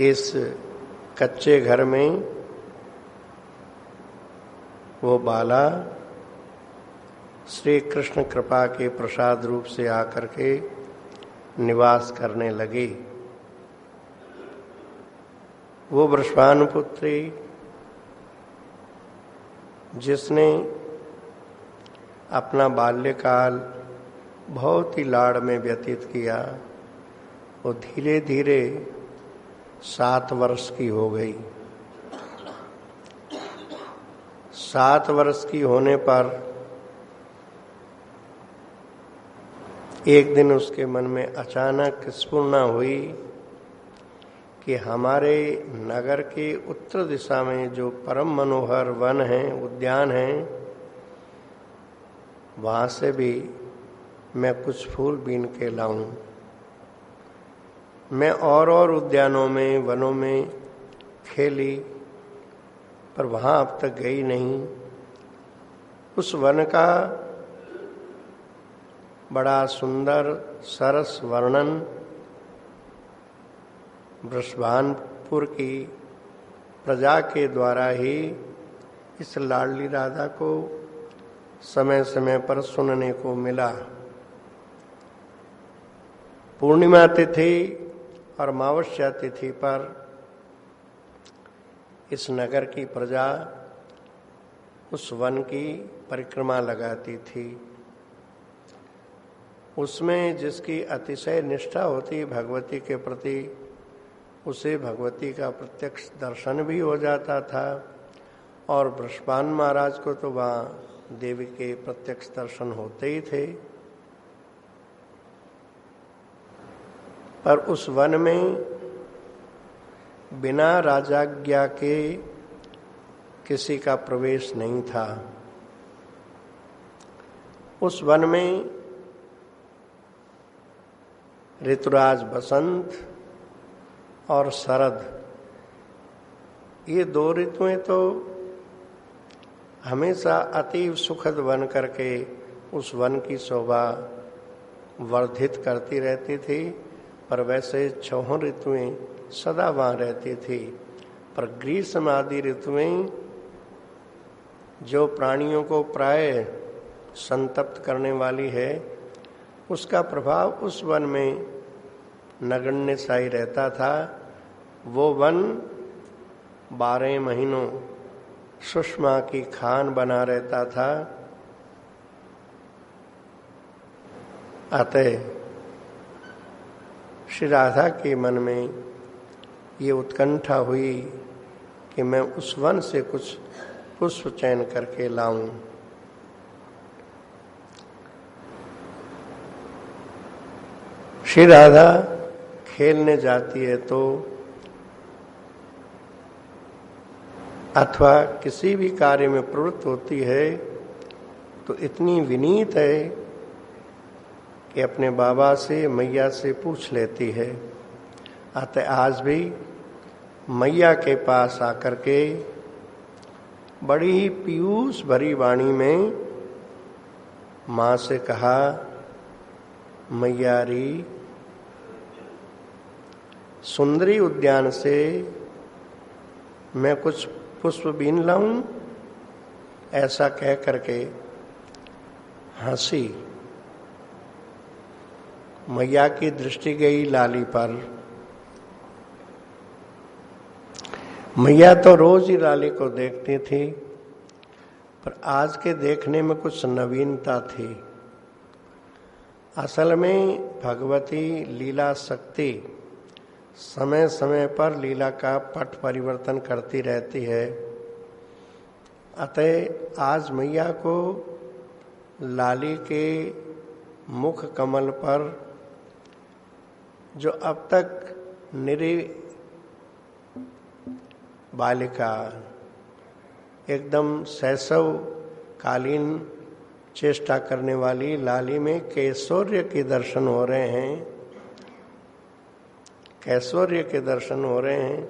इस कच्चे घर में वो बाला श्री कृष्ण कृपा के प्रसाद रूप से आकर के निवास करने लगी। वो वृषभानुपुत्री जिसने अपना बाल्यकाल बहुत ही लाड़ में व्यतीत किया, वो धीरे धीरे 7 वर्ष की हो गई। 7 वर्ष की होने पर एक दिन उसके मन में अचानक स्फुरना हुई कि हमारे नगर के उत्तर दिशा में जो परम मनोहर वन है, उद्यान है, वहां से भी मैं कुछ फूल बीन के लाऊं। मैं और उद्यानों में, वनों में खेली, पर वहां अब तक गई नहीं। उस वन का बड़ा सुंदर सरस वर्णन वृषभानुपुर की प्रजा के द्वारा ही इस लाडली राधा को समय समय पर सुनने को मिला। पूर्णिमा तिथि और अमावस्या तिथि पर इस नगर की प्रजा उस वन की परिक्रमा लगाती थी। उसमें जिसकी अतिशय निष्ठा होती भगवती के प्रति, उसे भगवती का प्रत्यक्ष दर्शन भी हो जाता था, और वृषभानु महाराज को तो वहाँ देवी के प्रत्यक्ष दर्शन होते ही थे। पर उस वन में बिना राजाज्ञा के किसी का प्रवेश नहीं था। उस वन में ऋतुराज बसंत और शरद, ये 2 ऋतुएं तो हमेशा अतीव सुखद बन करके उस वन की शोभा वर्धित करती रहती थी। पर वैसे 6 ऋतुएं सदा वहाँ रहती थी। पर ग्रीष्म आदि ऋतुएं जो प्राणियों को प्राय संतप्त करने वाली है, उसका प्रभाव उस वन में नगण्य सा ही रहता था। वो वन 12 महीनों सुषमा की खान बना रहता था। अतः श्री राधा के मन में ये उत्कंठा हुई कि मैं उस वन से कुछ पुष्प चयन करके लाऊं। श्री राधा खेलने जाती है तो अथवा किसी भी कार्य में प्रवृत्त होती है तो इतनी विनीत है कि अपने बाबा से, मैया से पूछ लेती है। अतः आज भी मैया के पास आकर के बड़ी ही पीयूष भरी वाणी में माँ से कहा, मैया री, सुंदरी उद्यान से मैं कुछ पुष्प बीन लाऊं? ऐसा कह करके हंसी। मैया की दृष्टि गई लाली पर। मैया तो रोज ही लाली को देखती थी, पर आज के देखने में कुछ नवीनता थी। असल में भगवती लीला शक्ति समय समय पर लीला का पट परिवर्तन करती रहती है। अतः आज मैया को लाली के मुख कमल पर जो अब तक निरी बालिका एकदम शैशव कालीन चेष्टा करने वाली लाली में कैशोर्य के दर्शन हो रहे हैं। कैशोर्य के दर्शन हो रहे हैं।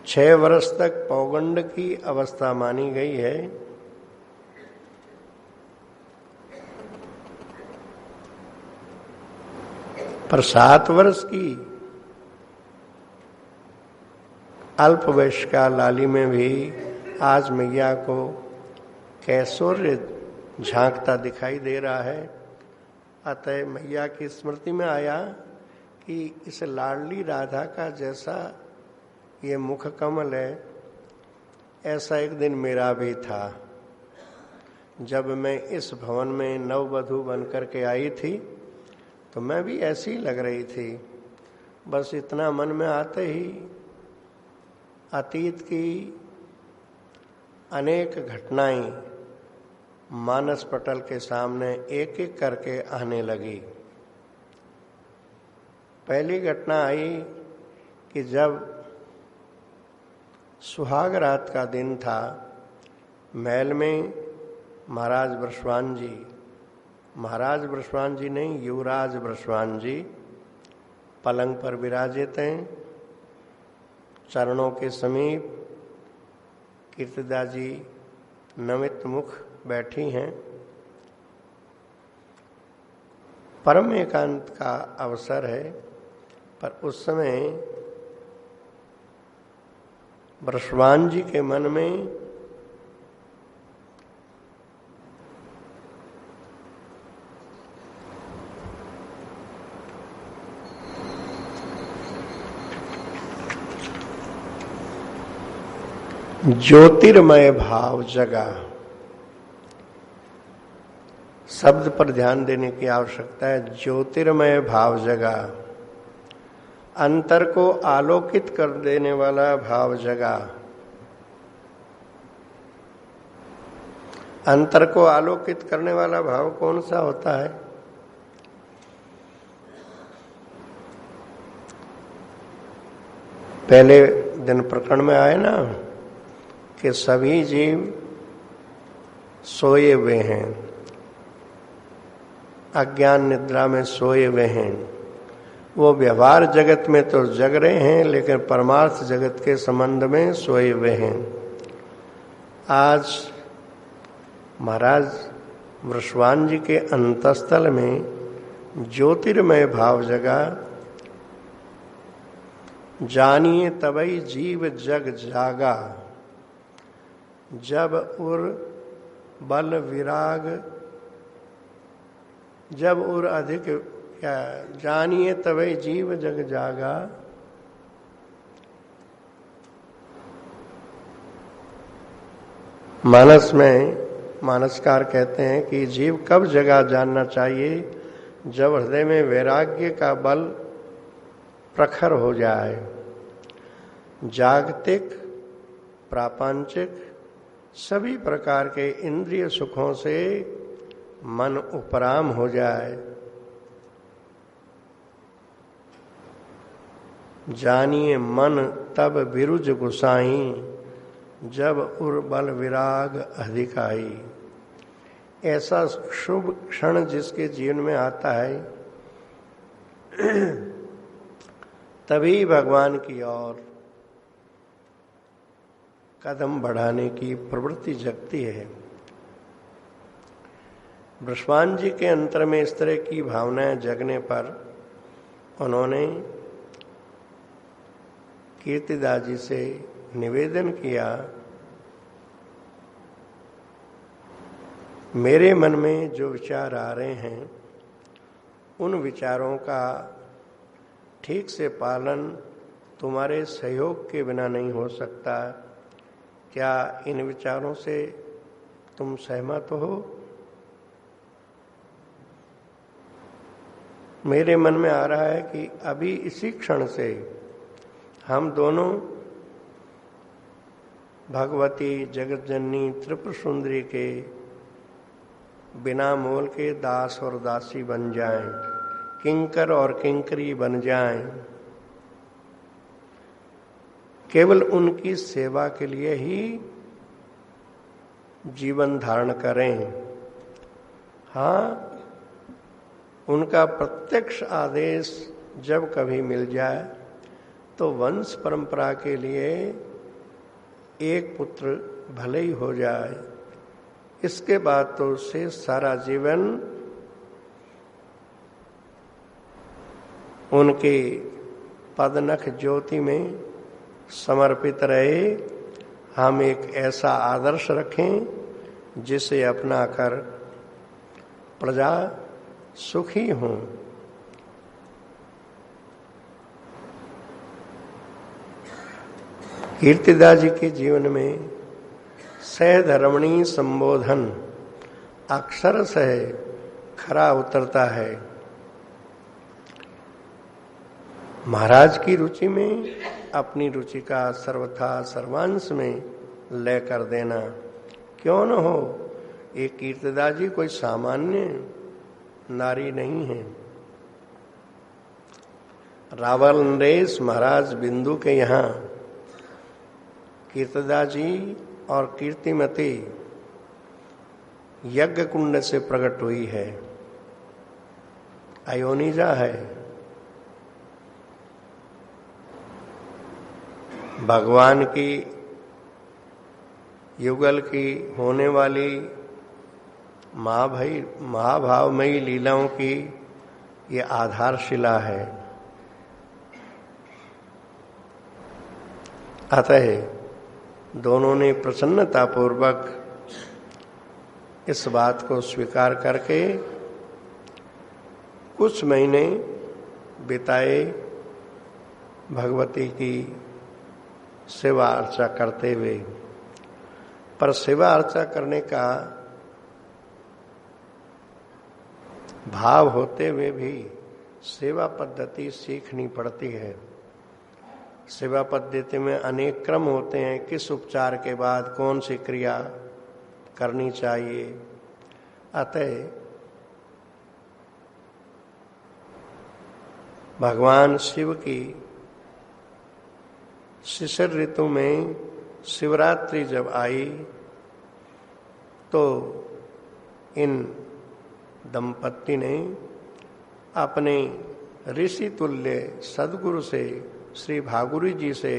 6 वर्ष तक पौगंड की अवस्था मानी गई है। पर 7 वर्ष की अल्प वयस का लाली में भी आज मैया को कैशोर्य झांकता दिखाई दे रहा है। अतः मैया की स्मृति में आया कि इस लाडली राधा का जैसा ये मुख कमल है, ऐसा एक दिन मेरा भी था। जब मैं इस भवन में नववधू बन करके आई थी तो मैं भी ऐसी लग रही थी। बस इतना मन में आते ही अतीत की अनेक घटनाएं मानस पटल के सामने एक एक करके आने लगी। पहली घटना आई कि जब सुहाग रात का दिन था, महल में महाराज वृषभान जी नहीं, युवराज वृषभान जी पलंग पर विराजित हैं। चरणों के समीप कीर्तिदा जी नमित मुख बैठी हैं। परम एकांत का अवसर है, पर उस समय वृषभान जी के मन में ज्योतिर्मय भाव जगा। शब्द पर ध्यान देने की आवश्यकता है। ज्योतिर्मय भाव जगा, अंतर को आलोकित कर देने वाला भाव जगा। अंतर को आलोकित करने वाला भाव कौन सा होता है? पहले दिन प्रकरण में आए ना कि सभी जीव सोए हुए हैं, अज्ञान निद्रा में सोए हुए हैं। वो व्यवहार जगत में तो जग रहे हैं, लेकिन परमार्थ जगत के संबंध में सोए हुए हैं। आज महाराज वृषभान जी के अंतस्थल में ज्योतिर्मय भाव जगा। जानिए तबई जीव जग जागा, जब उर बल विराग, जब उर अधिक क्या, जानिए तबई जीव जग जागा। मानस में मानसकार कहते हैं कि जीव कब जगा जानना चाहिए? जब हृदय में वैराग्य का बल प्रखर हो जाए। जागतिक प्रापंचिक सभी प्रकार के इंद्रिय सुखों से मन उपराम हो जाए। जानिए मन तब बिरुज गुसाई, जब उर्बल विराग अधिकाई। ऐसा शुभ क्षण जिसके जीवन में आता है, तभी भगवान की ओर कदम बढ़ाने की प्रवृत्ति जगती है। वृषभान जी के अंतर में इस तरह की भावनाएं जगने पर उन्होंने कीर्तिदा जी से निवेदन किया, मेरे मन में जो विचार आ रहे हैं उन विचारों का ठीक से पालन तुम्हारे सहयोग के बिना नहीं हो सकता। क्या इन विचारों से तुम सहमत हो? मेरे मन में आ रहा है कि अभी इसी क्षण से हम दोनों भगवती जगत जननी त्रिपुर सुंदरी के बिना मोल के दास और दासी बन जाएं, किंकर और किंकरी बन जाएं, केवल उनकी सेवा के लिए ही जीवन धारण करें। हाँ, उनका प्रत्यक्ष आदेश जब कभी मिल जाए तो वंश परंपरा के लिए एक पुत्र भले ही हो जाए, इसके बाद तो से सारा जीवन उनके पदनख ज्योति में समर्पित रहे। हम एक ऐसा आदर्श रखें जिसे अपना कर प्रजा सुखी हों। कीर्तिदास जी के जीवन में सहधर्मणी संबोधन अक्षर से खरा उतरता है। महाराज की रुचि में अपनी रुचि का सर्वथा सर्वांश में लय कर देना क्यों न हो। एक कीर्तिदास जी कोई सामान्य नारी नहीं है। रावल नरेश महाराज बिंदु के यहाँ कीर्तिदास जी और कीर्तिमती यज्ञ कुंड से प्रकट हुई है, अयोनिजा है। भगवान की युगल की होने वाली महाभावमयी लीलाओं की ये आधारशिला है। अतः दोनों ने प्रसन्नतापूर्वक इस बात को स्वीकार करके कुछ महीने बिताए भगवती की सेवा अर्चा करते हुए। पर सेवा अर्चा करने का भाव होते हुए भी सेवा पद्धति सीखनी पड़ती है। सेवा पद्धति में अनेक क्रम होते हैं। किस उपचार के बाद कौन सी क्रिया करनी चाहिए। अतः भगवान शिव की शिशिर ऋतु में शिवरात्रि जब आई तो इन दंपत्ति ने अपने ऋषि तुल्य सद्गुरु से श्री भागुरी जी से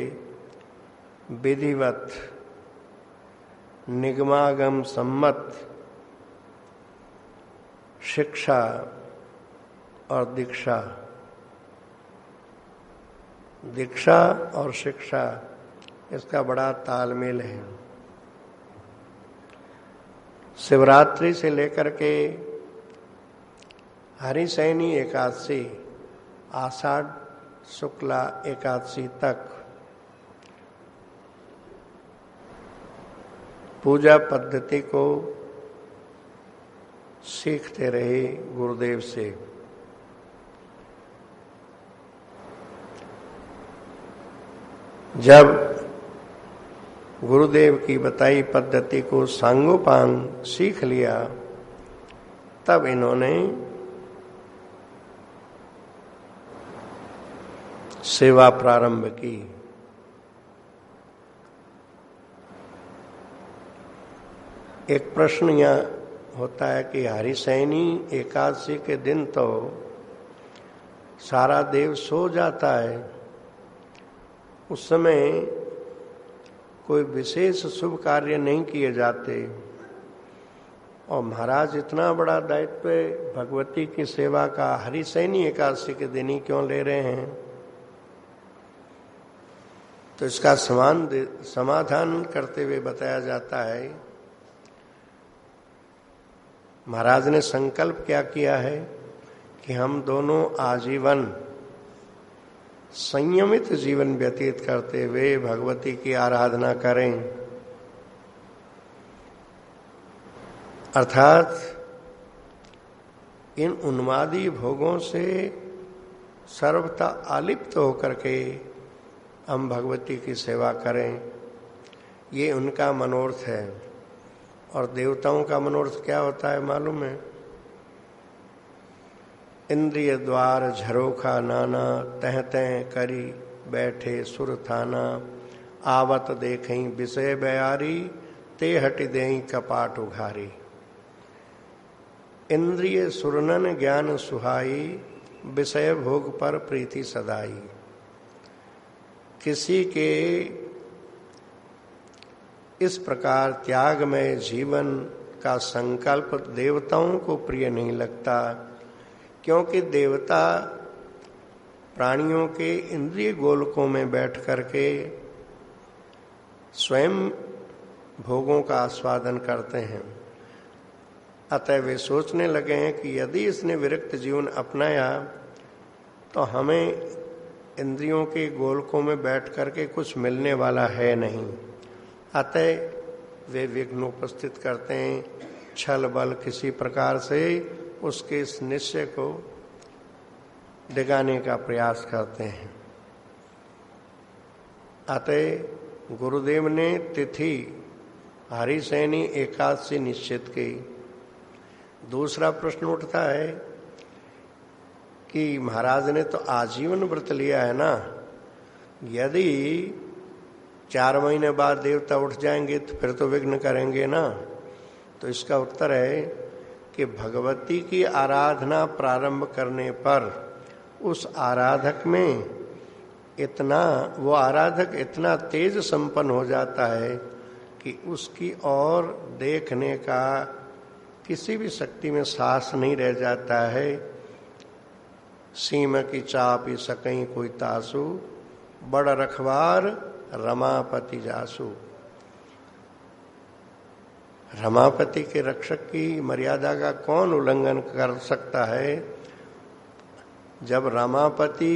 विधिवत निगमागम सम्मत शिक्षा और दीक्षा और शिक्षा इसका बड़ा तालमेल है। शिवरात्रि से लेकर के हरिशयनी एकादशी आषाढ़ शुक्ला एकादशी तक पूजा पद्धति को सीखते रहे गुरुदेव से। जब गुरुदेव की बताई पद्धति को सांगोपांग सीख लिया तब इन्होंने सेवा प्रारंभ की। एक प्रश्न यह होता है कि हरिशयनी एकादशी के दिन तो सारा देव सो जाता है, उस समय कोई विशेष शुभ कार्य नहीं किए जाते और महाराज इतना बड़ा दायित्व भगवती की सेवा का हरिशयनी एकादशी के दिन ही क्यों ले रहे हैं। तो इसका समाधान करते हुए बताया जाता है, महाराज ने संकल्प क्या किया है कि हम दोनों आजीवन संयमित जीवन व्यतीत करते हुए भगवती की आराधना करें। अर्थात इन उन्मादी भोगों से सर्वथा अलिप्त होकर के हम भगवती की सेवा करें, ये उनका मनोरथ है। और देवताओं का मनोरथ क्या होता है मालूम है? इंद्रिय द्वार झरोखा नाना, तह तह करी बैठे सुर थाना, आवत देखई विषय बयारी, ते हटि देई कपाट उघारी। इंद्रिय सुरनन ज्ञान सुहाई, विषय भोग पर प्रीति सदाई। किसी के इस प्रकार त्यागमय जीवन का संकल्प देवताओं को प्रिय नहीं लगता, क्योंकि देवता प्राणियों के इंद्रिय गोलकों में बैठ करके स्वयं भोगों का आस्वादन करते हैं। अतः वे सोचने लगे हैं कि यदि इसने विरक्त जीवन अपनाया तो हमें इंद्रियों के गोलकों में बैठ करके कुछ मिलने वाला है नहीं। अतः वे विघ्न उपस्थित करते हैं, छल बल किसी प्रकार से उसके इस निश्चय को डिगाने का प्रयास करते हैं। अतः गुरुदेव ने तिथि हरिशयनी एकादशी निश्चित की। दूसरा प्रश्न उठता है कि महाराज ने तो आजीवन व्रत लिया है ना, यदि 4 महीने बाद देवता उठ जाएंगे तो फिर तो विघ्न करेंगे ना। तो इसका उत्तर है कि भगवती की आराधना प्रारंभ करने पर उस आराधक में वो आराधक इतना तेज संपन्न हो जाता है कि उसकी ओर देखने का किसी भी शक्ति में साहस नहीं रह जाता है। सीम की चापी सकई कोई तासु, बड़ रखवार रमापति जासु। रमापति के रक्षक की मर्यादा का कौन उल्लंघन कर सकता है? जब रमापति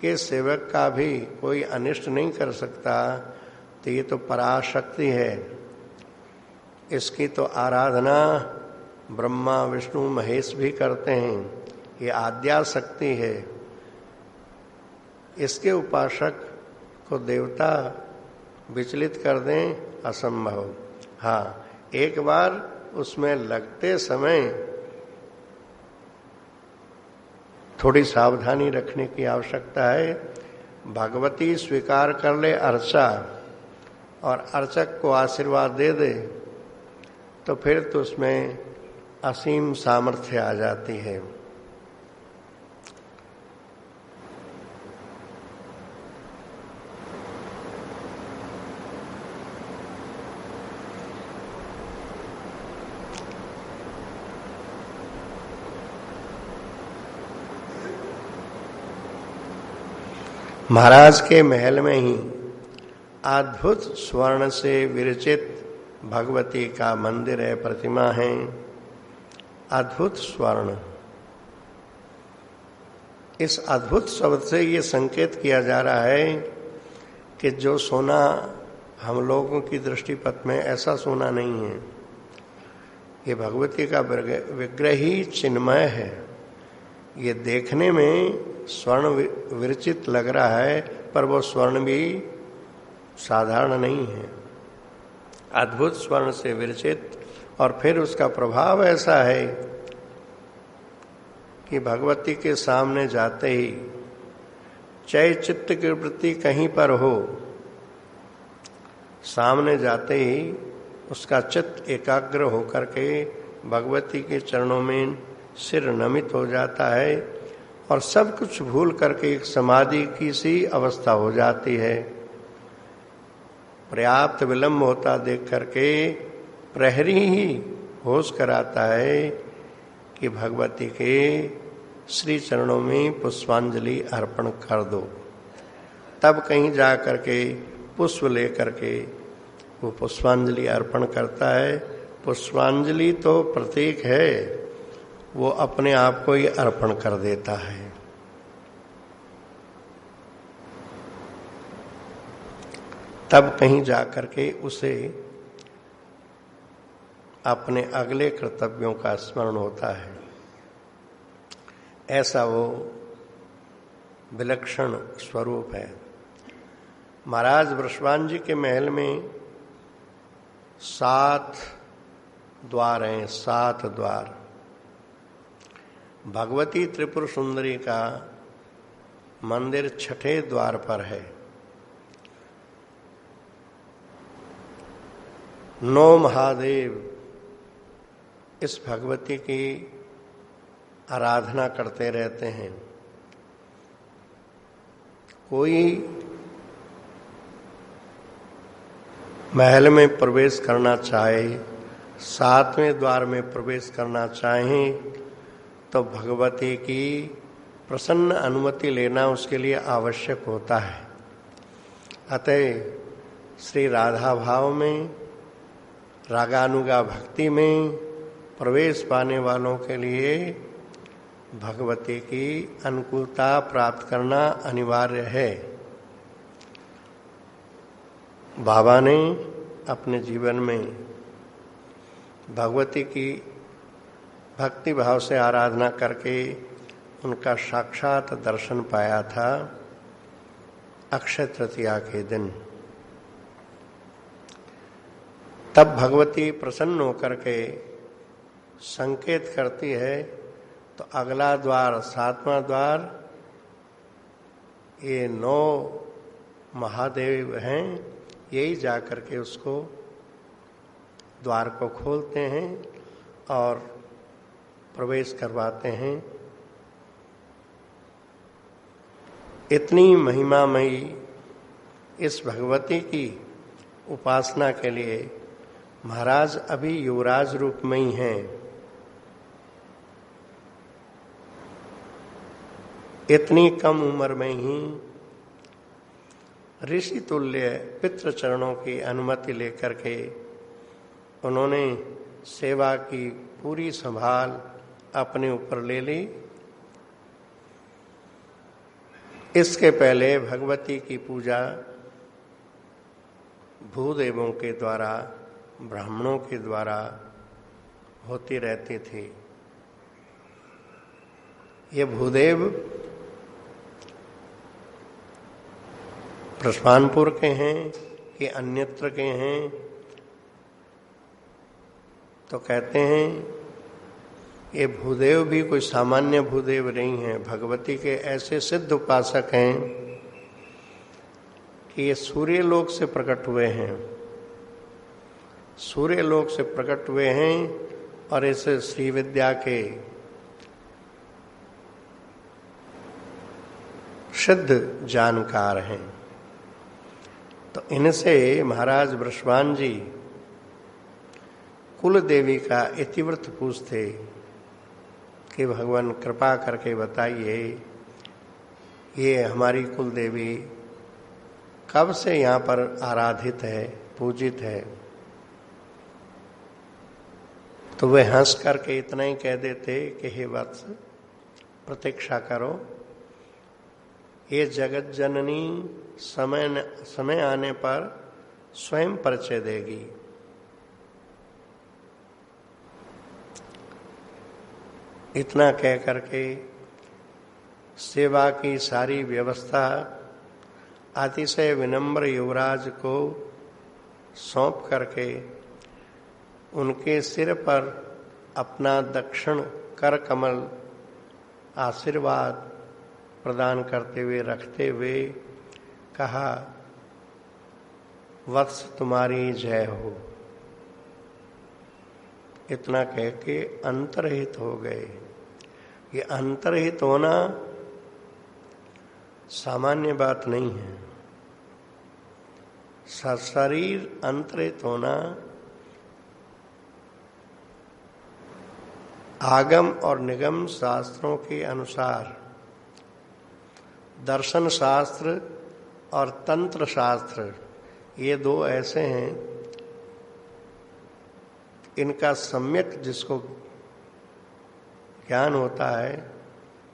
के सेवक का भी कोई अनिष्ट नहीं कर सकता तो ये तो पराशक्ति है। इसकी तो आराधना ब्रह्मा विष्णु महेश भी करते हैं। ये आद्या शक्ति है। इसके उपासक को देवता विचलित कर दें असंभव। हाँ, एक बार उसमें लगते समय थोड़ी सावधानी रखने की आवश्यकता है। भगवती स्वीकार कर ले अर्चा और अर्चक को आशीर्वाद दे दे तो फिर तो उसमें असीम सामर्थ्य आ जाती है। महाराज के महल में ही अद्भुत स्वर्ण से विरचित भगवती का मंदिर है, प्रतिमा है। अद्भुत स्वर्ण, इस अद्भुत शब्द से ये संकेत किया जा रहा है कि जो सोना हम लोगों की दृष्टिपथ में ऐसा सोना नहीं है। ये भगवती का विग्रह ही चिन्मय है। ये देखने में स्वर्ण विरचित लग रहा है पर वो स्वर्ण भी साधारण नहीं है। अद्भुत स्वर्ण से विरचित, और फिर उसका प्रभाव ऐसा है कि भगवती के सामने जाते ही चै चित्त की वृत्ति कहीं पर हो, सामने जाते ही उसका चित्त एकाग्र होकर के भगवती के चरणों में सिर नमित हो जाता है और सब कुछ भूल करके एक समाधि की सी अवस्था हो जाती है। पर्याप्त विलंब होता देख करके प्रहरी ही होश कराता है कि भगवती के श्री चरणों में पुष्पांजलि अर्पण कर दो। तब कहीं जा करके पुष्प लेकर के वो पुष्पांजलि अर्पण करता है। पुष्पांजलि तो प्रतीक है, वो अपने आप को ही अर्पण कर देता है। तब कहीं जाकर के उसे अपने अगले कर्तव्यों का स्मरण होता है। ऐसा वो विलक्षण स्वरूप है। महाराज वृषभान जी के महल में 7 द्वार हैं, 7 द्वार। भगवती त्रिपुर सुंदरी का मंदिर 6ठे द्वार पर है। 9 महादेव इस भगवती की आराधना करते रहते हैं। कोई महल में प्रवेश करना चाहे, 7वें द्वार में प्रवेश करना चाहे तो भगवती की प्रसन्न अनुमति लेना उसके लिए आवश्यक होता है। अतः श्री राधा भाव में, रागानुगा भक्ति में प्रवेश पाने वालों के लिए भगवती की अनुकूलता प्राप्त करना अनिवार्य है। बाबा ने अपने जीवन में भगवती की भक्ति भाव से आराधना करके उनका साक्षात दर्शन पाया था अक्षय तृतीया के दिन। तब भगवती प्रसन्न होकर के संकेत करती है, तो अगला द्वार, 7वां द्वार, ये 9 महादेव हैं, यही जाकर के उसको द्वार को खोलते हैं और प्रवेश करवाते हैं। इतनी महिमामयी इस भगवती की उपासना के लिए महाराज अभी युवराज रूप में ही हैं। इतनी कम उम्र में ही ऋषि तुल्य पितृ चरणों की अनुमति लेकर के उन्होंने सेवा की पूरी संभाल अपने ऊपर ले ली। इसके पहले भगवती की पूजा भूदेवों के द्वारा, ब्राह्मणों के द्वारा होती रहती थी। ये भूदेव प्रस्वानपुर के हैं कि अन्यत्र के हैं, तो कहते हैं ये भूदेव भी कोई सामान्य भूदेव नहीं है। भगवती के ऐसे सिद्ध उपासक हैं कि ये सूर्य लोक से प्रकट हुए हैं, सूर्य लोक से प्रकट हुए हैं और इस श्री विद्या के सिद्ध जानकार हैं। तो इनसे महाराज वृषभान जी कुल देवी का इतिवृत्त पूछते कि भगवान कृपा करके बताइए, ये हमारी कुल देवी कब से यहाँ पर आराधित है, पूजित है। तो वे हंस करके इतना ही कह देते कि हे वत्स, प्रतीक्षा करो, ये जगत जननी समय आने पर स्वयं परिचय देगी। इतना कह करके सेवा की सारी व्यवस्था अतिशय विनम्र युवराज को सौंप करके उनके सिर पर अपना दक्षिण कर कमल आशीर्वाद प्रदान करते हुए, रखते हुए कहा, वत्स तुम्हारी जय हो। इतना कह के अंतर्हित हो गए। ये अंतर्हित होना सामान्य बात नहीं है। शरीर अंतर्हित होना आगम और निगम शास्त्रों के अनुसार, दर्शन शास्त्र और तंत्र शास्त्र, ये दो ऐसे हैं, इनका सम्यक जिसको ज्ञान होता है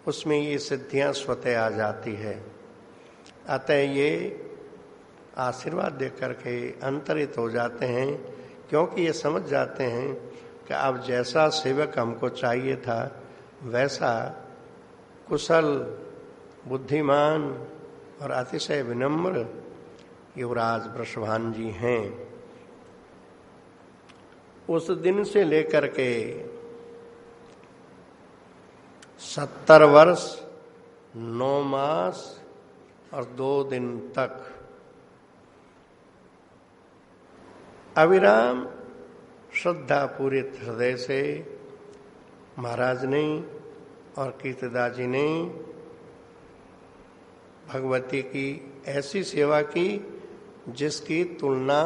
उसमें ये सिद्धियां स्वतः आ जाती है। अतः ये आशीर्वाद देकर के अंतरित हो जाते हैं, क्योंकि ये समझ जाते हैं कि अब जैसा सेवक हमको चाहिए था वैसा कुशल, बुद्धिमान और अतिशय विनम्र युवराज वृषभान जी हैं। उस दिन से लेकर के 70 वर्ष 9 मास और 2 दिन तक अविराम श्रद्धा पूरे हृदय से महाराज ने और कीर्तिदा जी ने भगवती की ऐसी सेवा की जिसकी तुलना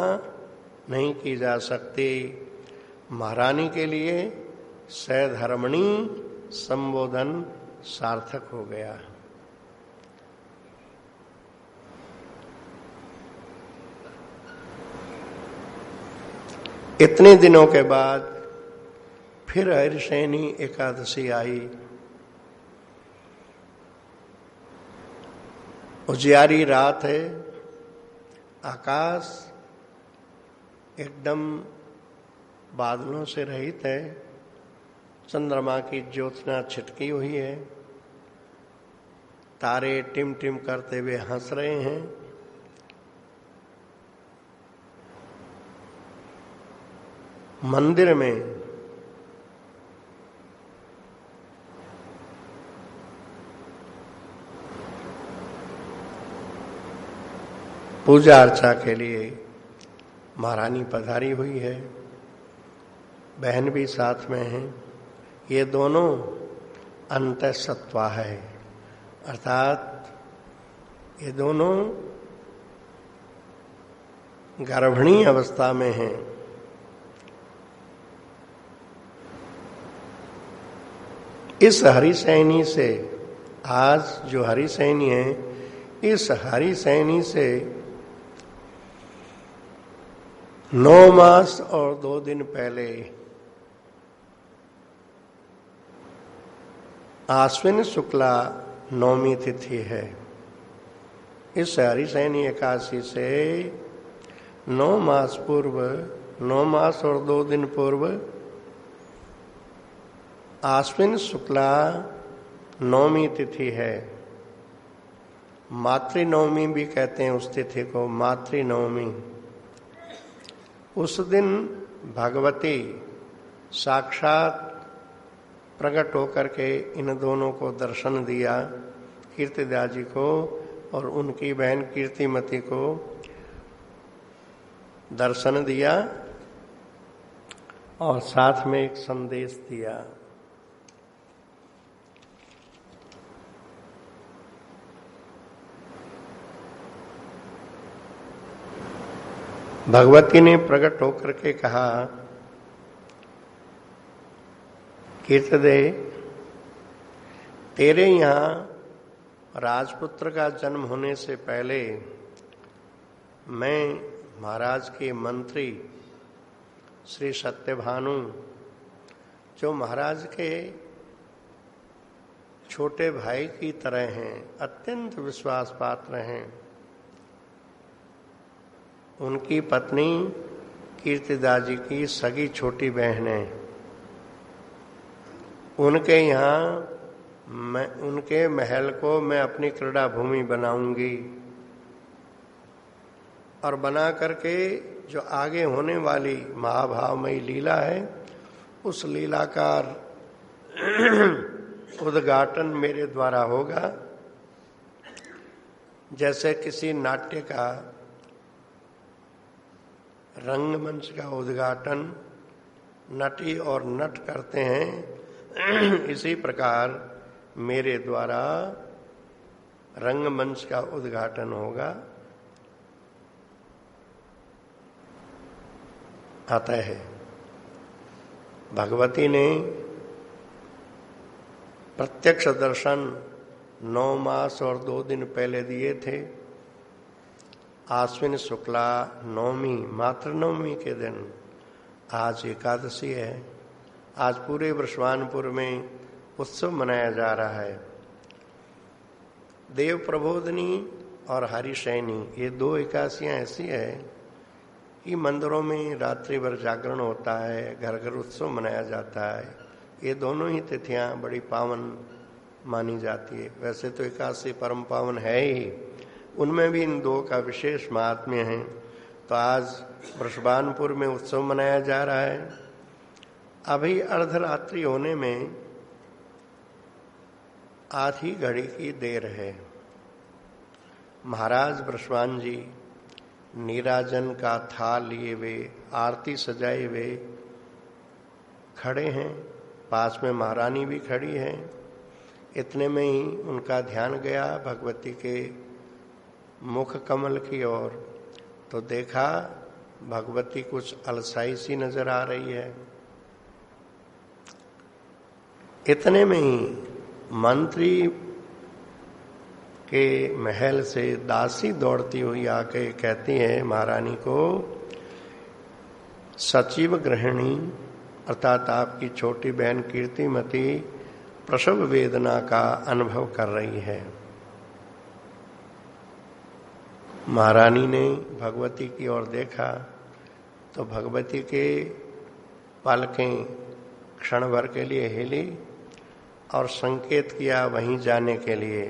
नहीं की जा सकती। महारानी के लिए सधर्मणी संबोधन सार्थक हो गया। इतने दिनों के बाद फिर हरिशयनी एकादशी आई। उजियारी रात है, आकाश एकदम बादलों से रहित है, चंद्रमा की ज्योत्सना छिटकी हुई है, तारे टिम टिम करते हुए हंस रहे हैं। मंदिर में पूजा अर्चा के लिए महारानी पधारी हुई है, बहन भी साथ में है। ये दोनों अंतःसत्त्वा है, अर्थात ये दोनों गर्भिणी अवस्था में हैं। इस हरिशयनी से, आज जो हरिशयनी है, इस हरिशयनी से 9 मास और 2 दिन पहले आश्विन शुक्ला नवमी तिथि है। इस हरिशयनी एकादशी से 9 मास पूर्व, 9 मास और 2 दिन पूर्व आश्विन शुक्ला नवमी तिथि है। मातृ नवमी भी कहते हैं उस तिथि को, मातृ नवमी। उस दिन भगवती साक्षात प्रकट होकर के इन दोनों को दर्शन दिया, कीर्तिदा जी को और उनकी बहन कीर्तिमती को दर्शन दिया और साथ में एक संदेश दिया। भगवती ने प्रकट होकर के कहा, कीर्तिदे, तेरे यहाँ राजपुत्र का जन्म होने से पहले मैं महाराज के मंत्री श्री सत्यभानु, जो महाराज के छोटे भाई की तरह हैं, अत्यंत विश्वास पात्र हैं, उनकी पत्नी कीर्तिदा जी की सगी छोटी बहन है। उनके यहाँ मैं, उनके महल को मैं अपनी क्रीड़ा भूमि बनाऊंगी और बना करके जो आगे होने वाली महाभावमयी लीला है, उस लीला का उद्घाटन मेरे द्वारा होगा। जैसे किसी नाट्य का रंगमंच का उद्घाटन नटी और नट करते हैं, इसी प्रकार मेरे द्वारा रंगमंच का उद्घाटन होगा। आता है भगवती ने प्रत्यक्ष दर्शन 9 मास और 2 दिन पहले दिए थे। आश्विन शुक्ला नवमी, मातृ नवमी के दिन आज एकादशी है। आज पूरे वृषभानुपुर में उत्सव मनाया जा रहा है। देव प्रबोधनी और हरिशयनी, ये 2 एकादशियां ऐसी है कि मंदिरों में रात्रि भर जागरण होता है, घर घर उत्सव मनाया जाता है। ये दोनों ही तिथियां बड़ी पावन मानी जाती है। वैसे तो एकादशी परम पावन है ही, उनमें भी इन 2 का विशेष महात्म्य है। तो आज वृषभानुपुर में उत्सव मनाया जा रहा है। अभी अर्धरात्रि होने में आधी घड़ी की देर है। महाराज वृषभान जी नीराजन का थाल लिए हुए, आरती सजाए हुए खड़े हैं, पास में महारानी भी खड़ी है। इतने में ही उनका ध्यान गया भगवती के मुख कमल की ओर, तो देखा भगवती कुछ अलसाई सी नजर आ रही है। इतने में ही मंत्री के महल से दासी दौड़ती हुई आके कहती है महारानी को, सचिव गृहिणी अर्थात आपकी छोटी बहन कीर्तिमती प्रसव वेदना का अनुभव कर रही है। महारानी ने भगवती की ओर देखा तो भगवती के पलकें क्षण भर के लिए हिली और संकेत किया वहीं जाने के लिए।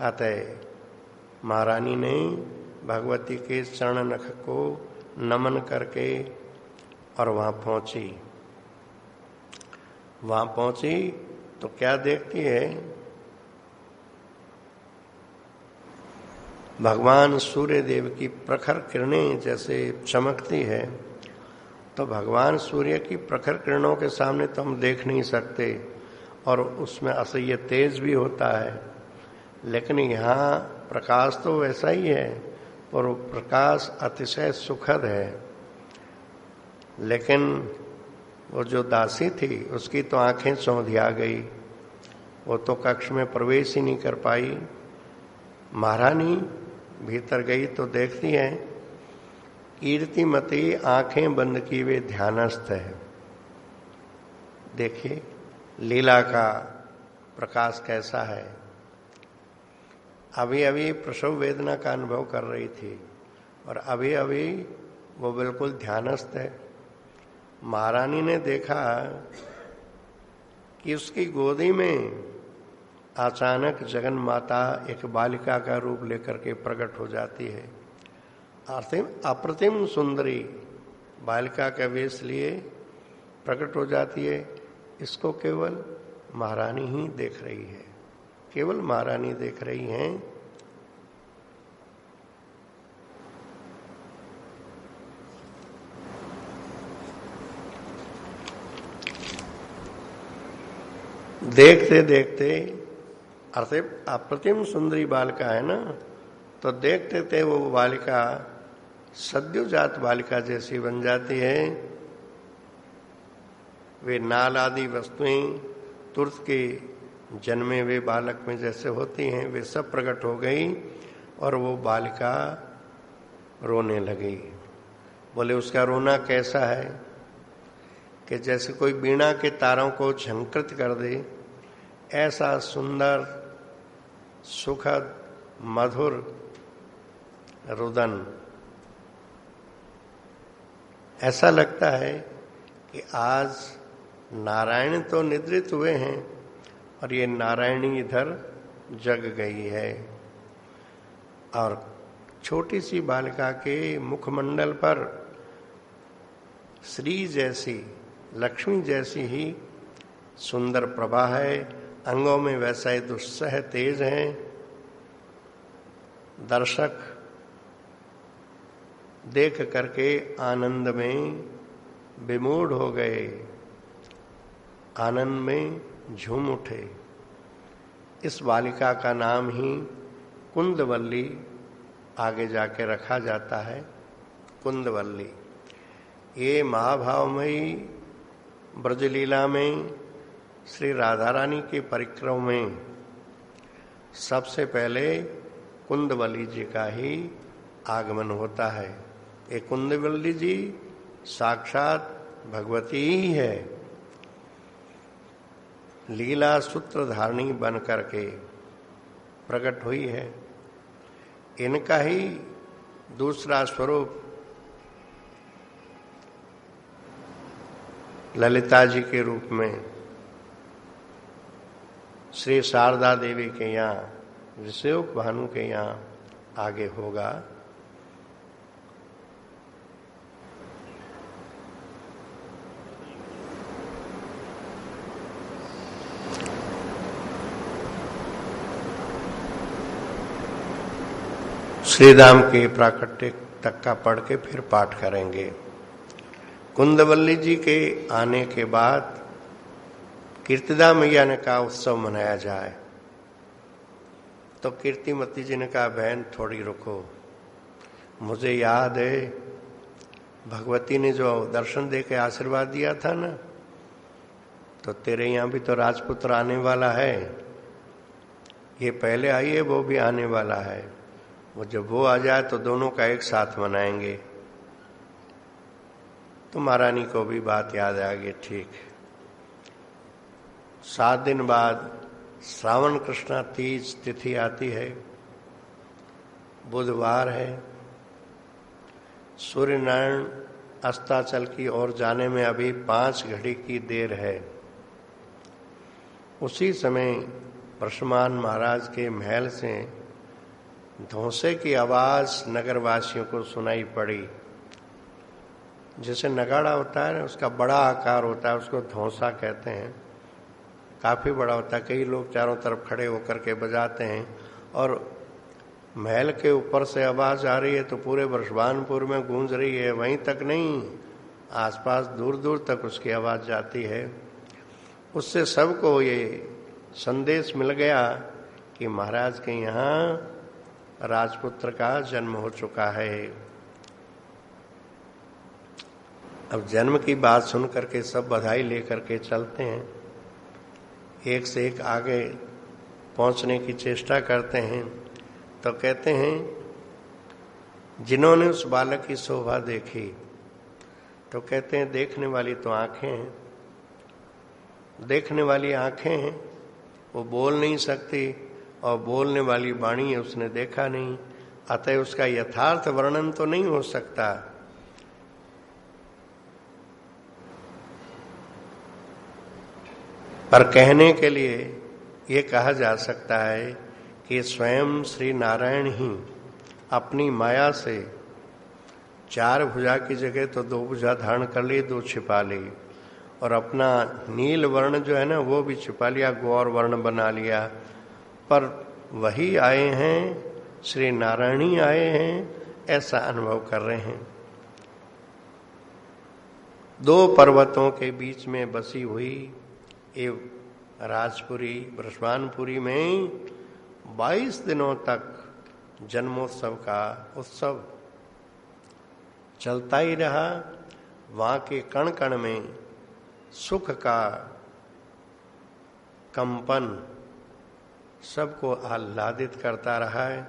अतः महारानी ने भगवती के चरण नख को नमन करके और वहां पहुंची तो क्या देखती है, भगवान सूर्य देव की प्रखर किरणें जैसे चमकती है। तो भगवान सूर्य की प्रखर किरणों के सामने तो हम देख नहीं सकते और उसमें असह्य तेज भी होता है, लेकिन यहाँ प्रकाश तो वैसा ही है और वो प्रकाश अतिशय सुखद है। लेकिन वो जो दासी थी उसकी तो आंखें चौंधिया गई, वो तो कक्ष में प्रवेश ही नहीं कर पाई। महारानी भीतर गई तो देखती है कीर्तिमती आंखें बंद की वे ध्यानस्थ है। देखिए लीला का प्रकाश कैसा है। अभी अभी प्रसव वेदना का अनुभव कर रही थी और अभी अभी वो बिल्कुल ध्यानस्थ है। महारानी ने देखा कि उसकी गोदी में अचानक जगन माता एक बालिका का रूप लेकर के प्रकट हो जाती है। अप्रतिम सुंदरी बालिका का वेश लिए प्रकट हो जाती है। इसको केवल महारानी ही देख रही है, केवल महारानी देख रही हैं। देखते देखते अर्थात अप्रतिम सुंदरी बालिका है ना, तो देखते थे वो बालिका सद्योजात बालिका जैसी बन जाती है। वे नाल आदि वस्तुएं तुरंत के जन्मे हुए बालक में जैसे होती हैं वे सब प्रकट हो गई और वो बालिका रोने लगी। बोले उसका रोना कैसा है कि जैसे कोई वीणा के तारों को झंकृत कर दे, ऐसा सुंदर सुखद मधुर रुदन। ऐसा लगता है कि आज नारायण तो निद्रित हुए हैं और ये नारायणी इधर जग गई है। और छोटी सी बालिका के मुखमंडल पर श्री जैसी लक्ष्मी जैसी ही सुंदर प्रभा है, अंगों में वैसा ही दुस्सह तेज है। दर्शक देख करके आनंद में विमूढ़ हो गए, आनंद में झूम उठे। इस बालिका का नाम ही कुंदवल्ली आगे जाके रखा जाता है, कुंदवल्ली। ये महाभावमयी ब्रजलीला में श्री राधा रानी के परिक्रम में सबसे पहले कुंदवल्ली जी का ही आगमन होता है। ये कुंदवल्ली जी साक्षात भगवती ही है, लीला सूत्रधारणी बन करके प्रकट हुई है। इनका ही दूसरा स्वरूप ललिता जी के रूप में श्री शारदा देवी के यहाँ, ऋषियोग भानु के यहाँ आगे होगा। श्रीराम के प्राकट्य तक का पढ़ के फिर पाठ करेंगे। कुंदवल्ली जी के आने के बाद कीर्तिदा मैया ने कहा उत्सव मनाया जाए, तो कीर्तिमती जी ने कहा बहन थोड़ी रुको, मुझे याद है भगवती ने जो दर्शन दे के आशीर्वाद दिया था ना, तो तो तेरे यहाँ भी तो राजपुत्र आने वाला है, ये पहले आई है, वो भी आने वाला है, वो जब वो आ जाए तो दोनों का एक साथ मनाएंगे। तो महारानी को भी बात याद आ गई। ठीक, 7 दिन बाद श्रावण कृष्णा तीज तिथि आती है, बुधवार है। सूर्य नारायण अस्ताचल की ओर जाने में अभी 5 घड़ी की देर है। उसी समय वर्षमान महाराज के महल से धौंसे की आवाज नगरवासियों को सुनाई पड़ी। जैसे नगाड़ा होता है ना, उसका बड़ा आकार होता है, उसको धौंसा कहते हैं, काफी बड़ा होता है, कई लोग चारों तरफ खड़े होकर के बजाते हैं। और महल के ऊपर से आवाज आ रही है तो पूरे बृषभानपुर में गूंज रही है, वहीं तक नहीं, आसपास दूर दूर तक उसकी आवाज जाती है। उससे सबको ये संदेश मिल गया कि महाराज के यहाँ राजपुत्र का जन्म हो चुका है। अब जन्म की बात सुन करके सब बधाई लेकर के चलते हैं, एक से एक आगे पहुंचने की चेष्टा करते हैं। तो कहते हैं जिन्होंने उस बालक की शोभा देखी, तो कहते हैं देखने वाली तो आंखें हैं, देखने वाली आंखें हैं, वो बोल नहीं सकती, और बोलने वाली वाणी है, उसने देखा नहीं, अतः उसका यथार्थ वर्णन तो नहीं हो सकता। पर कहने के लिए ये कहा जा सकता है कि स्वयं श्री नारायण ही अपनी माया से 4 भुजा की जगह तो 2 भुजा धारण कर ली, 2 छिपा ली, और अपना नील वर्ण जो है ना वो भी छिपा लिया, गौर वर्ण बना लिया। पर वही आए हैं, श्री नारायण ही आए हैं, ऐसा अनुभव कर रहे हैं। 2 पर्वतों के बीच में बसी हुई ये राजपुरी बृषभानपुरी में 22 दिनों तक जन्मोत्सव का उत्सव चलता ही रहा। वहां के कण कण में सुख का कंपन सबको आह्लादित करता रहा है।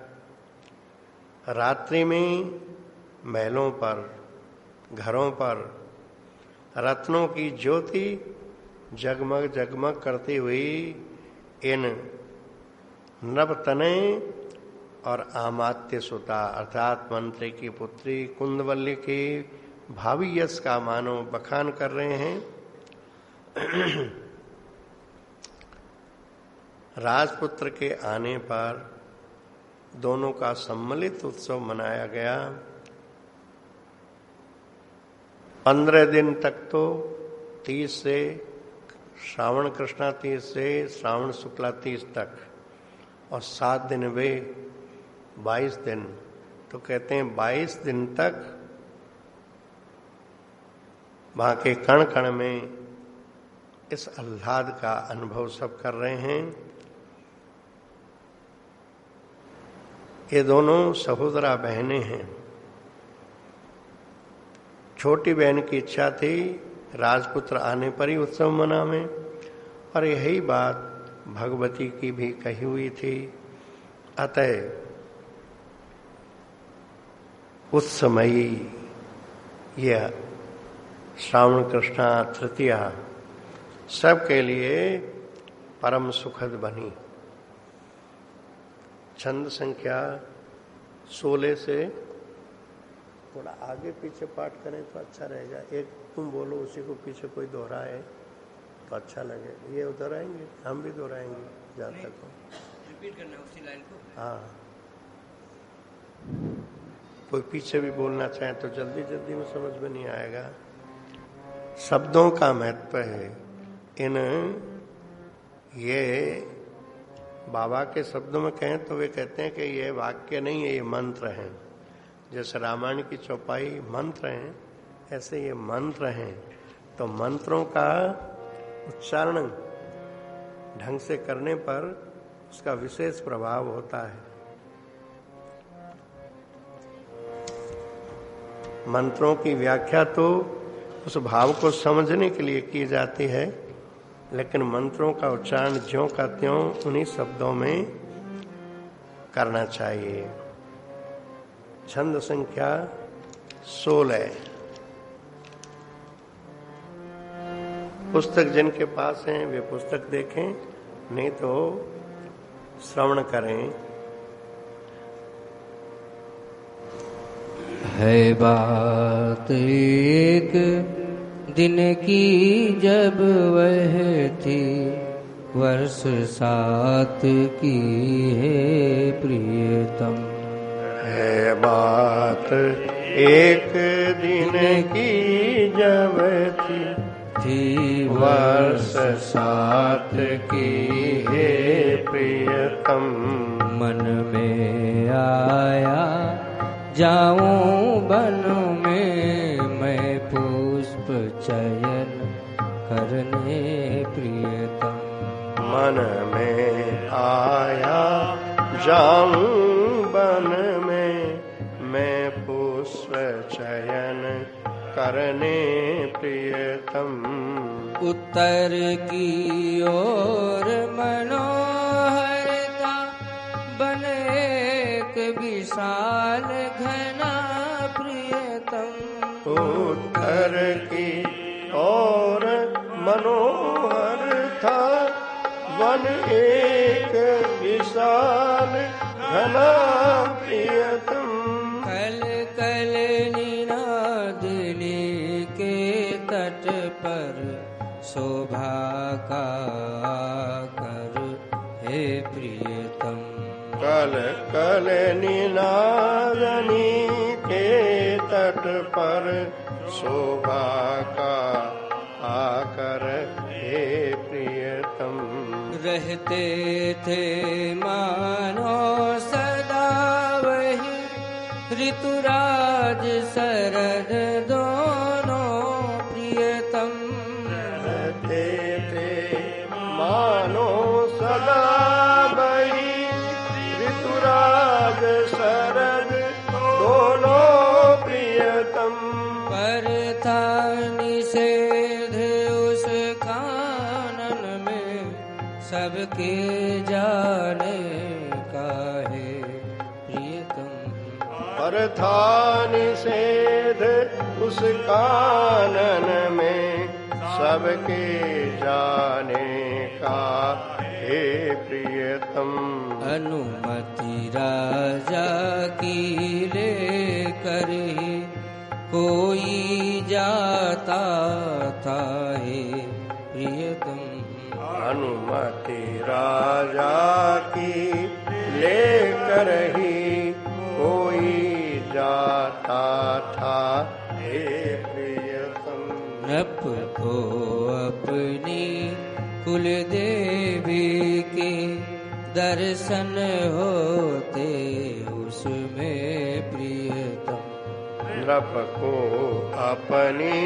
रात्रि में महलों पर, घरों पर रत्नों की ज्योति जगमग जगमग करती हुई इन नवतने और आमात्य सुता अर्थात मंत्री की पुत्री कुंदवल्ली की भावी यश का मानो बखान कर रहे हैं। राजपुत्र के आने पर दोनों का सम्मिलित उत्सव मनाया गया। 15 दिन तक तो 30 से श्रावण कृष्णा 30 से श्रावण शुक्ला 30 तक, और 7 दिन वे 22 दिन, तो कहते हैं 22 दिन तक वहां के कण कण में इस आह्लाद का अनुभव सब कर रहे हैं। ये दोनों सहोदरा बहनें हैं। छोटी बहन की इच्छा थी राजपुत्र आने पर ही उत्सव मनावें, और यही बात भगवती की भी कही हुई थी। अतः उस समय यह श्रावण कृष्णा तृतीया सबके लिए परम सुखद बनी। छंद संख्या 16 से थोड़ा आगे पीछे पाठ करें तो अच्छा रहेगा। एक तुम बोलो, उसी को पीछे कोई दोहराए तो अच्छा लगे। ये दोहराएंगे, हम भी दोहराएंगे जहाँ तक हो। रिपीट करना उसी लाइन को। हाँ, कोई पीछे भी बोलना चाहे तो जल्दी जल्दी में समझ में नहीं आएगा। शब्दों का महत्व है। इन ये बाबा के शब्दों में कहें तो वे कहते हैं कि ये वाक्य नहीं है, ये मंत्र हैं। जैसे रामायण की चौपाई मंत्र हैं, ऐसे ये मंत्र हैं। तो मंत्रों का उच्चारण ढंग से करने पर उसका विशेष प्रभाव होता है। मंत्रों की व्याख्या तो उस भाव को समझने के लिए की जाती है, लेकिन मंत्रों का उच्चारण ज्यों का त्यों उन्हीं शब्दों में करना चाहिए। छंद संख्या 16। पुस्तक जिनके पास है वे पुस्तक देखें, नहीं तो श्रवण करें। है बात एक दिन की जब वह थी, वर्ष 7 की है प्रियतम। है बात एक दिन की जब थी, वर्ष 7 की है प्रियतम। मन में आया जाऊं वन में, मैं पुष्प चयन करने प्रियतम। मन में आया जाऊं वन में, मैं पुष्प चयन करने प्रियतम। उत्तर की ओर मनोहरता बने एक विशाल घना प्रियतम। उत्तर की ओर मनोहर था वन एक विशाल घना प्रियतम। कल कल निनादनी के तट पर शोभा का कर हे प्रियतम। कल कल निनादनी के तट पर शोभा का आकर हे प्रियतम। रहते थे मानो सदा वही, ऋतुराज शरद दोनों प्रियतम। रहते थे मानो सदा वही, ऋतुराज शरद दोनों प्रियतम। पर था निषेध उस कानन में, सबके जाने का है प्रियतम। पर था निषेध उस कानन में, सबके जाने का हे प्रियतम। अनुमति राजा की लेकर ही कोई जाता था हे प्रियतम। अनुमति राजा की लेकर ही कोई जाता था हे प्रियतम। नप को अपनी कुल देवी के दर्शन होते उसमें प्रियतम। नृप को अपनी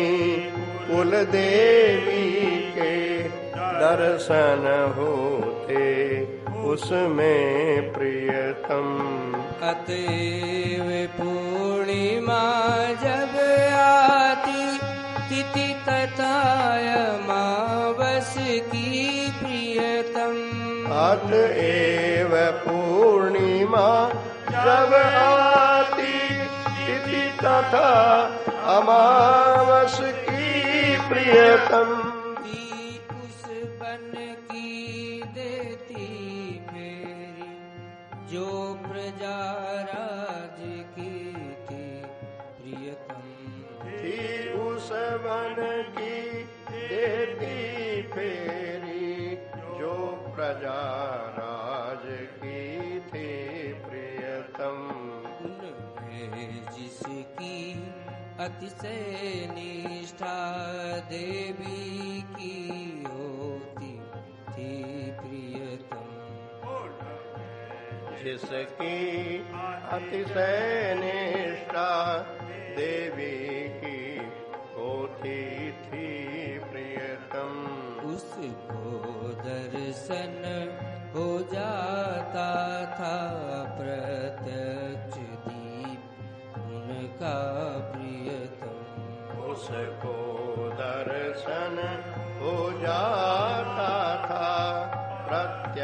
कुल देवी के दर्शन होते उसमें प्रियतम। अतएव पूर्णिमा जब आती, तिथि तथा अमावस की प्रियतम। अतएव पूर्णिमा जब आती, तिथि तथा अमावस की प्रियतम। उस बन की देती फेरी, जो प्रजा राज की थी प्रियतम। थी उस वन की देती फेरी, जो प्रजा राज की थी प्रियतम। उनमें जिसकी अतिशय निष्ठा देवी की होती थी प्रियतम। जिसकी अतिशय निष्ठा देवी की होती थी प्रियतम। उसको दर्शन हो जाता था प्रत्यक्ष दीप उनका प्रियतम। उसको दर्शन हो जाता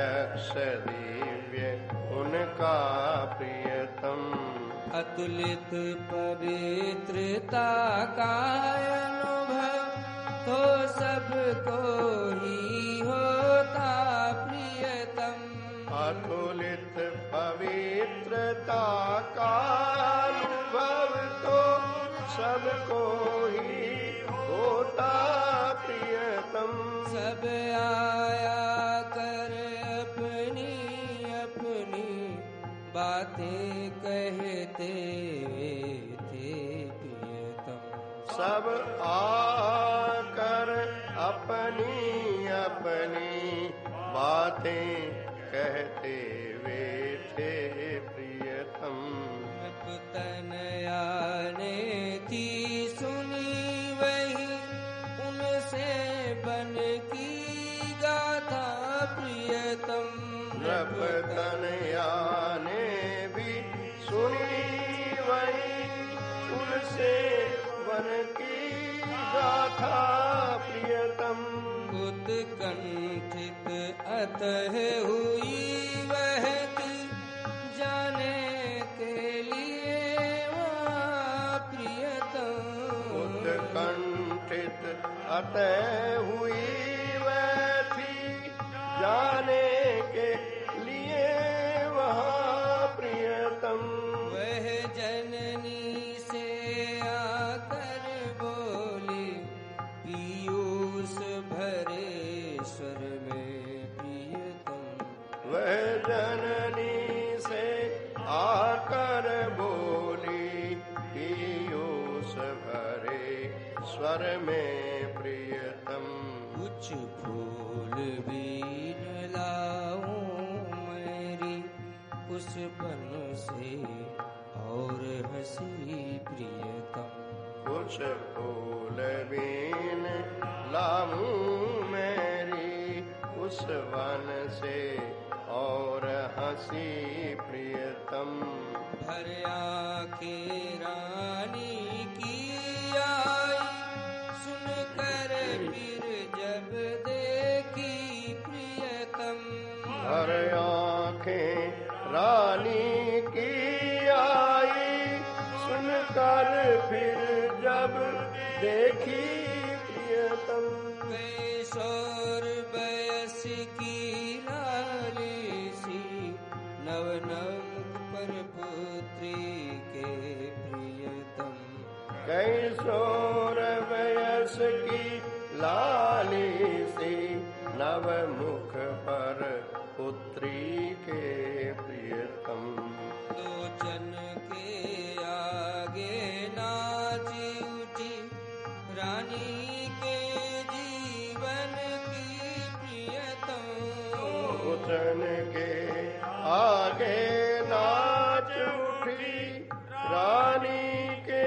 यक्ष दिव्य उनका प्रियतम। अतुलित पवित्रता का अनुभव तो सबको ही होता प्रियतम। अतुलित पवित्रता का अनुभव तो सबको ही होता प्रियतम। सब आया कर अपनी अपनी बातें कहते थे प्रियतम। सब आकर अपनी अपनी बातें कहते वे थे प्रियतम। तनया ने थी सुनी वही उनसे बन की गाथा प्रियतम। तनया ने भी सुनी वही उनसे बन की गाथा प्रियतम। उत्कंठित अतः हुई वह थी जाने के लिए वहाँ प्रियतम। उत्कंठित अतः हुई वह थी जाने के लिए वहाँ प्रियतम। वह जननी से आकर बोली पीयूष भरे स्वर में प्रियतम। वह जननी से आकर बोली पीयूष भरे स्वर में प्रियतम। कुछ फूल भी न लाऊं मेरी उस बन से और हंसी प्रियतम। कुछ फूल बीन लाऊं मेरी उस वन से और हंसी प्रियतम। भर आँखें रानी की आई सुनकर फिर जब देखी प्रियतम। भर आँखें रानी की आई सुनकर फिर जब देखी प्रियतम। किशोर बयस की लाली सी नव नव पर पुत्री के प्रियतम। कैशोर वयस की लाली सी नव मुख पर पुत्री के प्रियतम। लोचन के आगे नाची उठी रानी के जीवन की प्रियतम। लोचन के आगे नाच उठी रानी के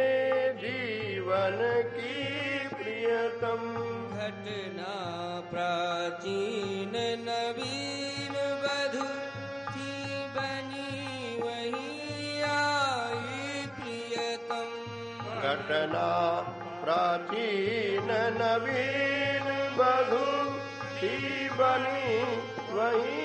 जीवन की प्रियतम। घटना प्राचीन नवीन वधु थी बनी वही आई प्रियतम। घटना प्राचीन नवीन वधु थी बनी वही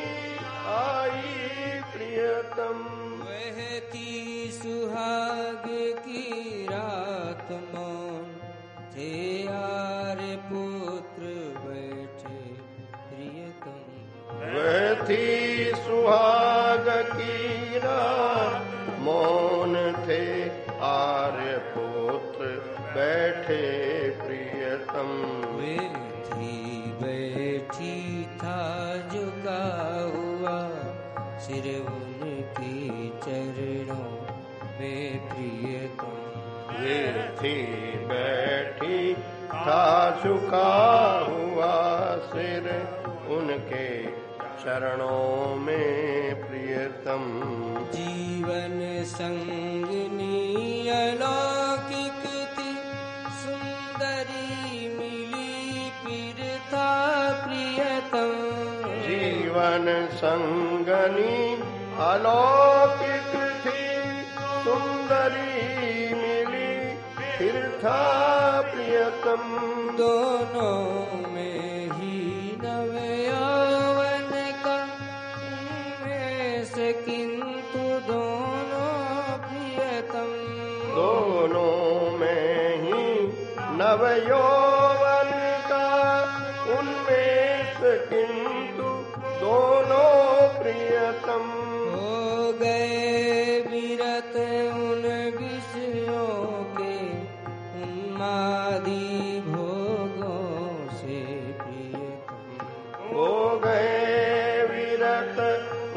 आई प्रियतम। वह थी सुहाग की रात मौन थे आर्य पुत्र बैठे प्रियतम। वह थी सुहाग की रात मौन थे आर्य पुत्र बैठे प्रियतम। वे थी बैठी था झुका हुआ सिर उनके चरणों में प्रियतम। वे थी बैठी था झुका हुआ सिर उनके चरणों में प्रियतम। जीवन संगनी अलौकिक थी सुंदरी मिली फिर था प्रियतम। जीवन संगनी अलौकिक थी सुंदरी मिली फिर था प्रियतम। दोनों में ही नव यौवन का नव यौवन का उन्मेष किंतु दोनों प्रियतम हो गए विरत उन विषयों के उन्मादी भोगों से प्रियतम हो गए विरत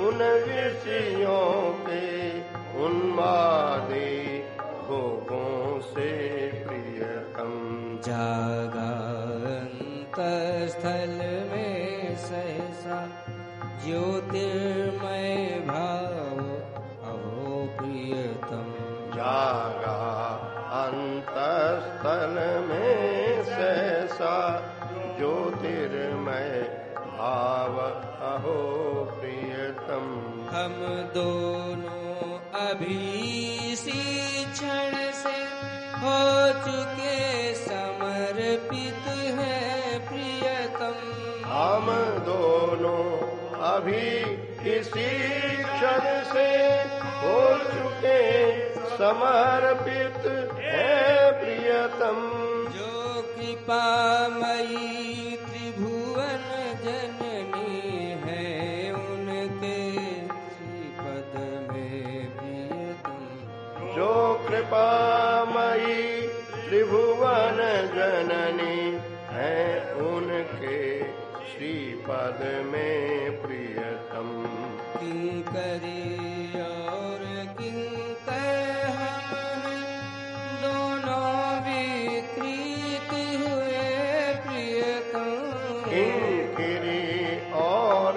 उन विषयों के उन्मादी भोगों से प्रियतम जागा अंतस्थल में सहसा ज्योतिर्मय भाव अहो प्रियतम जागा अंतस्थल में सहसा ज्योतिर्मय भाव अहो प्रियतम हम दोनों अभी इसी क्षण से हो चुके समर्पित हैं प्रियतम हम दोनों अभी इसी क्षण से हो चुके समर्पित हैं प्रियतम जो कृपामयी त्रिभुवन जननी है उनके श्रीपद में प्रियतम जो कृपामयी त्रिभुवन जननी है उनके श्रीपद में प्रियतम किंकरी और किंकर हम दोनों विकृत हुए प्रियतम किंकरी और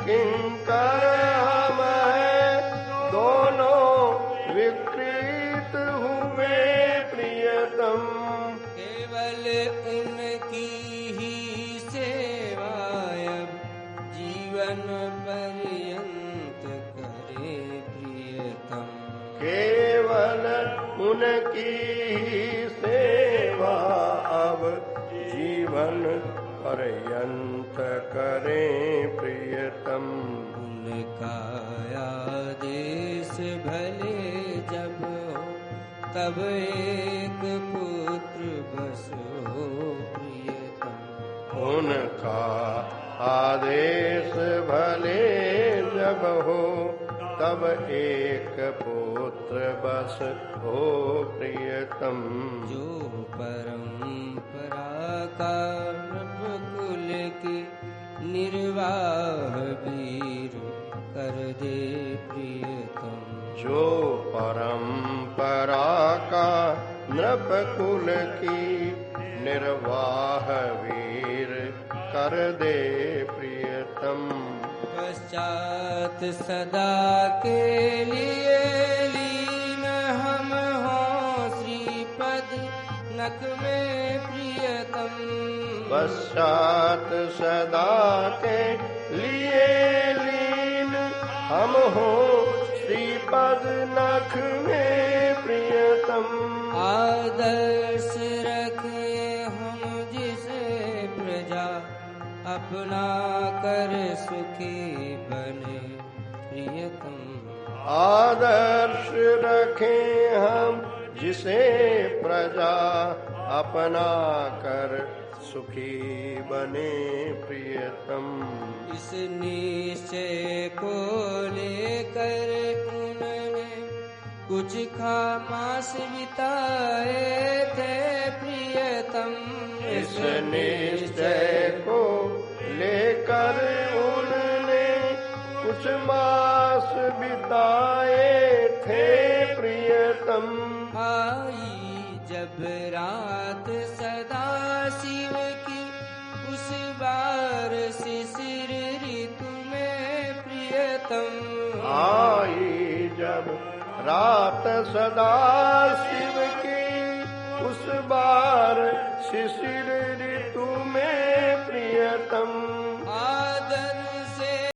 किंकर हम हैं दोनों विकृत हुए प्रियतम केवल उनकी ही सेवा अब जीवन पर्यंत करे प्रियतम केवल उनकी ही सेवा अब जीवन पर्यंत करें प्रियतम उनका आदेश भले जब हो तब एक पुत्र बस हो प्रियतम उनका आदेश भले जब हो तब एक पुत्र बस हो प्रियतम जो परंपरा का नृपकुल की निर्वाह वीर कर दे प्रियतम जो परंपरा का नृपकुल की निर्वाह वीर कर दे प्रियतम पश्चात सदा के लिए लीन हम हो श्रीपद नख में प्रियतम पश्चात सदा के लिए लीन हम हो श्रीपद नख में प्रियतम आदर्श रखे हम जिसे प्रजा अपना कर सुखी बने प्रियतम आदर्श रखें हम जिसे प्रजा अपना कर सुखी बने प्रियतम इस निश्चय को लेकर उन्होंने कुछ खामास बिताए थे प्रियतम इस निश्चय को लेकर उन्होंने कुछ मास बिताए थे प्रियतम आई जब रात सदा शिव की उस बार शिशिर ऋतु में प्रियतम आई जब रात सदा शिव की उस बार शिशिर ऋतु में प्रियतम